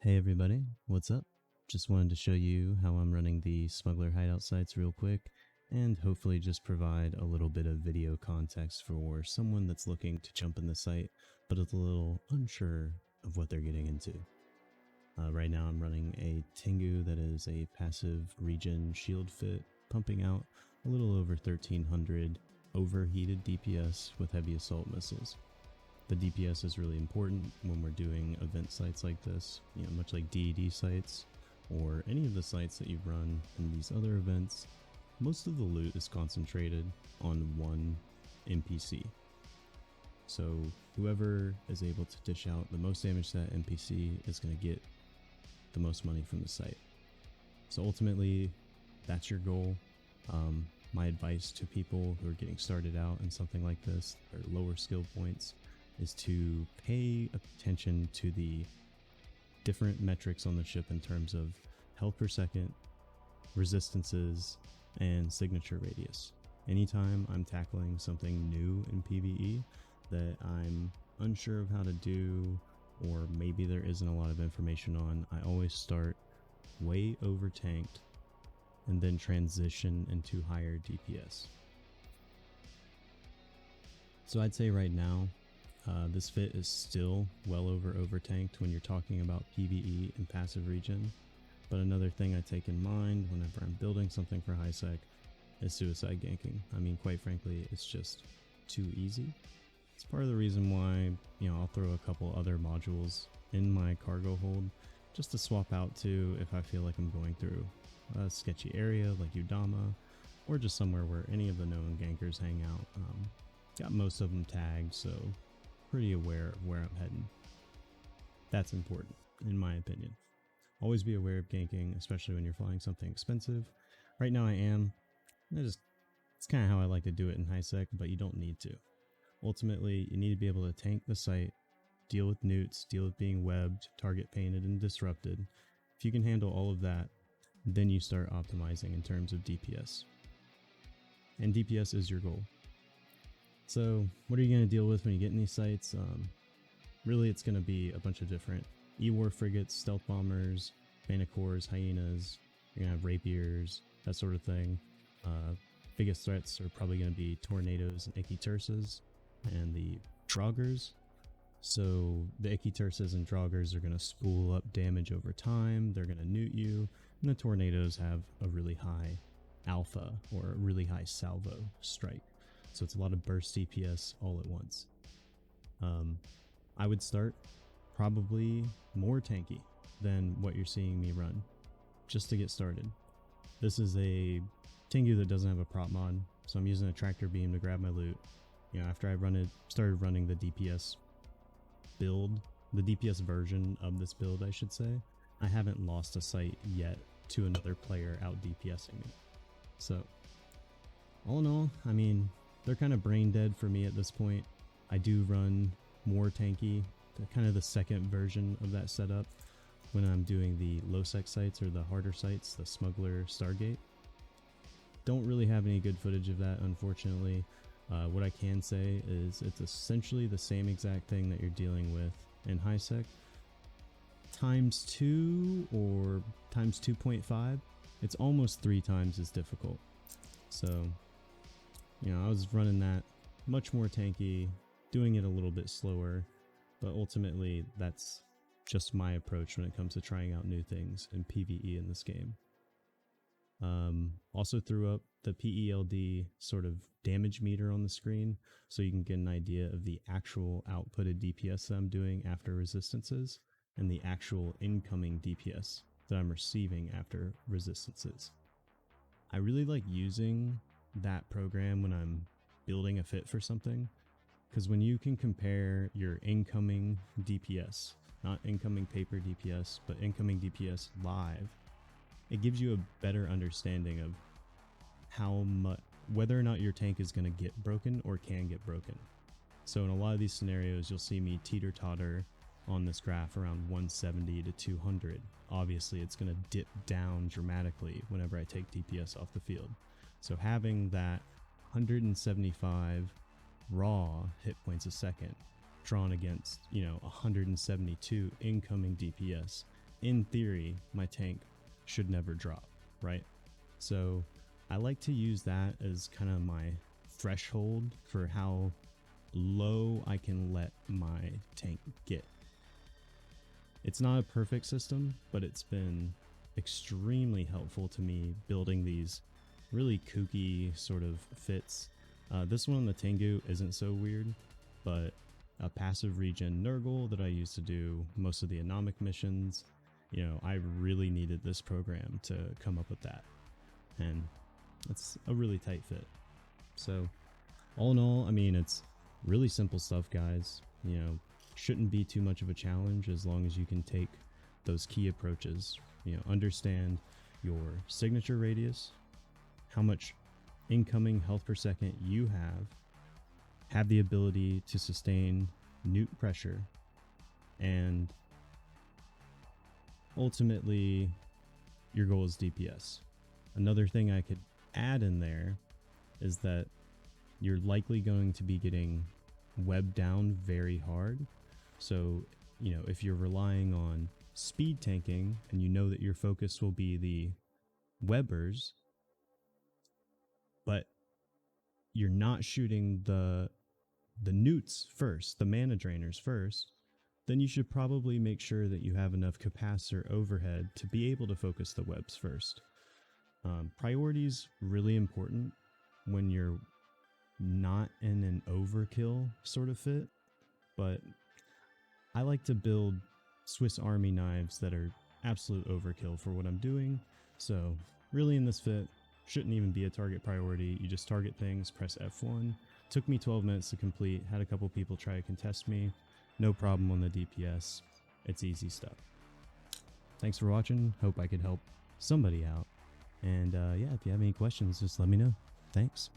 Hey everybody, what's up? Just wanted to show you how I'm running the Smuggler Hideout sites real quick, and hopefully just provide a little bit of video context for someone that's looking to jump in the site, but is a little unsure of what they're getting into. Right now I'm running a Tengu that is a passive regen shield fit, pumping out a little over 1300 overheated DPS with heavy assault missiles. The DPS is really important when we're doing event sites like this, much like DED sites or any of the sites that you run in these other events. Most of the loot is concentrated on one NPC. So whoever is able to dish out the most damage to that NPC is going to get the most money from the site. So ultimately, that's your goal. My advice to people who are getting started out in something like this, or lower skill points, is to pay attention to the different metrics on the ship in terms of health per second, resistances, and signature radius. Anytime I'm tackling something new in PvE that I'm unsure of how to do, or maybe there isn't a lot of information on, I always start way over tanked and then transition into higher DPS. So I'd say right now, this fit is still well over tanked when you're talking about PvE and passive regen, but another thing I take in mind whenever I'm building something for high sec is suicide ganking. I mean, quite frankly, it's just too easy. It's part of the reason why, I'll throw a couple other modules in my cargo hold just to swap out to if I feel like I'm going through a sketchy area like Udama, or just somewhere where any of the known gankers hang out. Got most of them tagged, so pretty aware of where I'm heading. That's important, in my opinion. Always be aware of ganking, especially when you're flying something expensive. Right now I am. It's kind of how I like to do it in high sec, but you don't need to. Ultimately, you need to be able to tank the site, deal with newts, deal with being webbed, target painted, and disrupted. If you can handle all of that, then you start optimizing in terms of DPS. And DPS is your goal. So what are you going to deal with when you get in these sites? Really, it's going to be a bunch of different E-War frigates, stealth bombers, Banacors, hyenas. You're going to have rapiers, that sort of thing. Biggest threats are probably going to be tornadoes and Ichthyrses and the Draugrs. So the Ichthyrses and Draugrs are going to spool up damage over time. They're going to newt you. And the tornadoes have a really high alpha or a really high salvo strike. So it's a lot of burst DPS all at once. I would start probably more tanky than what you're seeing me run, just to get started. This is a Tengu that doesn't have a prop mod, so I'm using a tractor beam to grab my loot. After I started running the DPS build, the DPS version of this build, I should say, I haven't lost a site yet to another player out DPSing me. So, all in all, I mean, they're kind of brain dead for me at this point. I do run more tanky, kind of the second version of that setup when I'm doing the low sec sites or the harder sites, the Smuggler, Stargate. Don't really have any good footage of that, unfortunately. What I can say is it's essentially the same exact thing that you're dealing with in high sec, times 2 or times 2.5. It's almost 3 times as difficult. So, I was running that much more tanky, doing it a little bit slower, but ultimately that's just my approach when it comes to trying out new things in PvE in this game. Also threw up the PELD sort of damage meter on the screen so you can get an idea of the actual outputted DPS that I'm doing after resistances and the actual incoming DPS that I'm receiving after resistances. I really like using that program when I'm building a fit for something, because when you can compare your incoming DPS, not incoming paper DPS, but incoming DPS live, it gives you a better understanding of how much, whether or not your tank is going to get broken or can get broken. So in a lot of these scenarios, you'll see me teeter-totter on this graph around 170 to 200. Obviously, it's going to dip down dramatically whenever I take DPS off the field. So having that 175 raw hit points a second drawn against, 172 incoming DPS in theory, my tank should never drop, right? So I like to use that as kind of my threshold for how low I can let my tank get. It's not a perfect system, but it's been extremely helpful to me building these really kooky sort of fits. This one on the Tengu isn't so weird, but a passive regen Nurgle that I used to do most of the anomic missions, you know, I really needed this program to come up with that. And it's a really tight fit. So all in all, I mean, it's really simple stuff, guys. You know, shouldn't be too much of a challenge as long as you can take those key approaches. You know, understand your signature radius, how much incoming health per second you have the ability to sustain nuke pressure, and ultimately your goal is DPS. Another thing I could add in there is that you're likely going to be getting webbed down very hard. So, you know, if you're relying on speed tanking and you know that your focus will be the webbers, but you're not shooting the newts first, the mana drainers first, then you should probably make sure that you have enough capacitor overhead to be able to focus the webs first. Priority's really important when you're not in an overkill sort of fit, but I like to build Swiss Army knives that are absolute overkill for what I'm doing. So really in this fit, shouldn't even be a target priority. You just target things, press F1. Took me 12 minutes to complete. Had a couple people try to contest me. No problem on the DPS. It's easy stuff. Thanks for watching. Hope I could help somebody out. And yeah, if you have any questions, just let me know. Thanks.